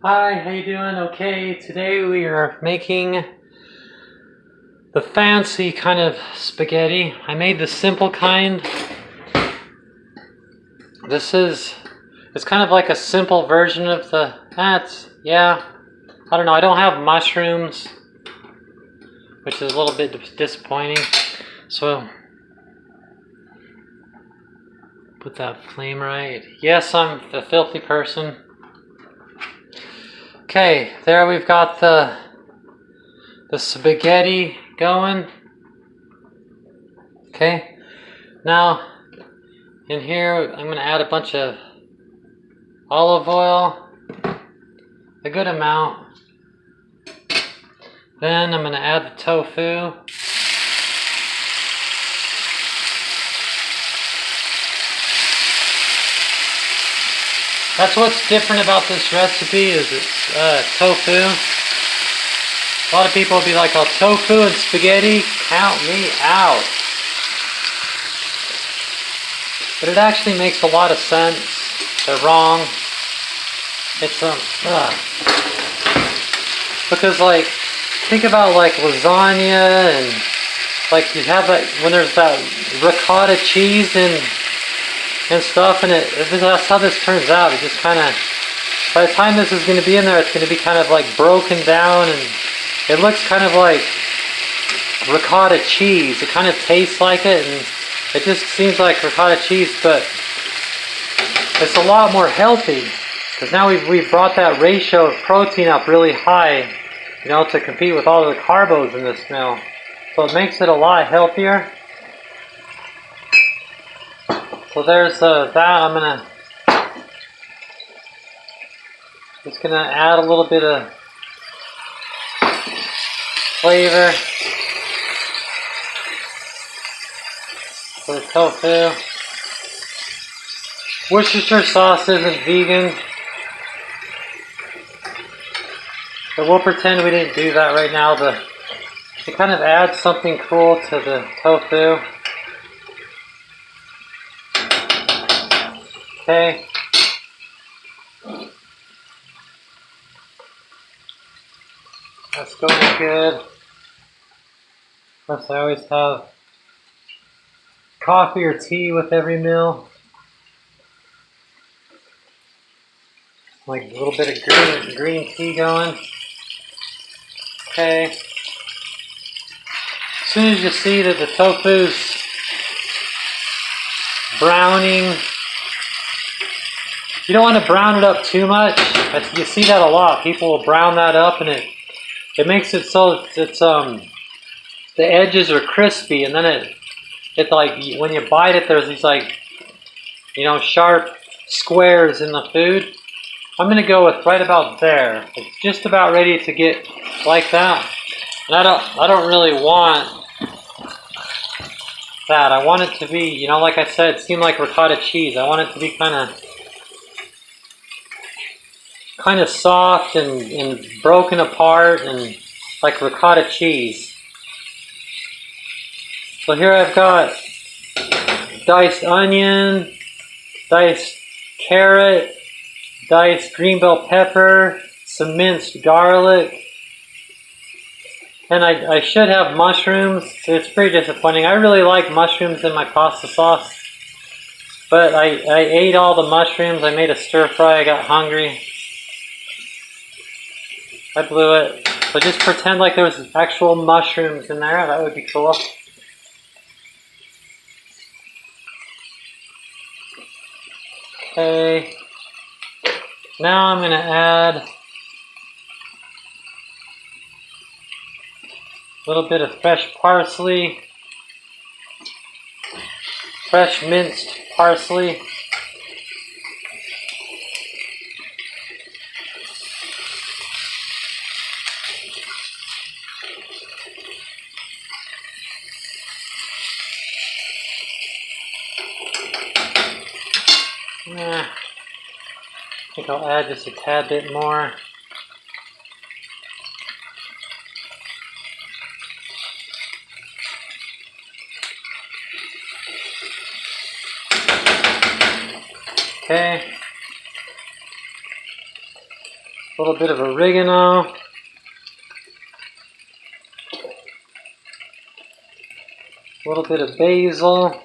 Hi, how you doing? Okay, today we are making the fancy kind of spaghetti. I made the simple kind. It's kind of like a simple version of I don't know, I don't have mushrooms, which is a little bit disappointing. So, put that flame right. Yes, I'm a filthy person. Okay, there we've got the spaghetti going. Okay, now in here I'm going to add a bunch of olive oil, a good amount. Then I'm going to add the tofu. That's what's different about this recipe is it's tofu. A lot of people will be like, oh, tofu and spaghetti, count me out. But it actually makes a lot of sense. They're wrong. It's because like, think about like lasagna and like you have that when there's that ricotta cheese and stuff, and that's how this turns out. It just kind of, by the time this is going to be in there, it's going to be kind of like broken down, and it looks kind of like ricotta cheese. It kind of tastes like it, and it just seems like ricotta cheese, but it's a lot more healthy because now we've brought that ratio of protein up really high, you know, to compete with all the carbos in this meal. So it makes it a lot healthier. So there's that. I'm just gonna add a little bit of flavor for the tofu. Worcestershire sauce isn't vegan, but we'll pretend we didn't do that right now. It kind of adds something cool to the tofu. Okay. That's going good. Plus I always have coffee or tea with every meal. Like a little bit of green tea going. Okay. As soon as you see that the tofu's browning, you don't want to brown it up too much. You see that a lot. People will brown that up, and it makes it so it's the edges are crispy, and then it like when you bite it, there's these like, you know, sharp squares in the food. I'm gonna go with right about there. It's just about ready to get like that, and I don't really want that. I want it to be, you know, like I said, it seemed like ricotta cheese. I want it to be kind of soft and broken apart and like ricotta cheese. So here I've got diced onion, diced carrot, diced green bell pepper, some minced garlic, and I should have mushrooms. It's pretty disappointing. I really like mushrooms in my pasta sauce, but I ate all the mushrooms. I made a stir fry. I got hungry. I blew it. So just pretend like there was actual mushrooms in there. That would be cool. Okay. Now I'm going to add a little bit of fresh parsley. Fresh minced parsley. I think I'll add just a tad bit more. Okay. A little bit of oregano. A little bit of basil.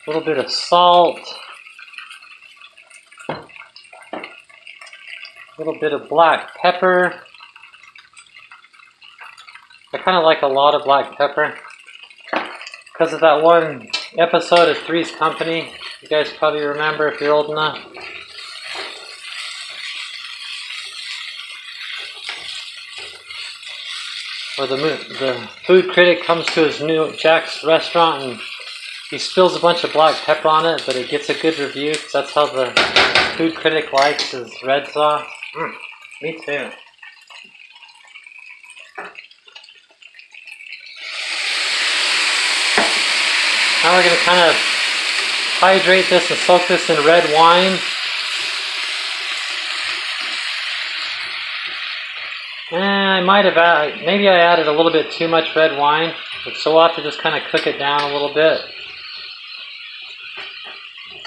A little bit of salt. A little bit of black pepper. I kind of like a lot of black pepper because of that one episode of Three's Company. You guys probably remember if you're old enough. Where the food critic comes to his new Jack's restaurant and he spills a bunch of black pepper on it, but it gets a good review because that's how the food critic likes his red sauce. Me too. Now we're going to kind of hydrate this and soak this in red wine. I might have maybe I added a little bit too much red wine, so we'll have to just kind of cook it down a little bit.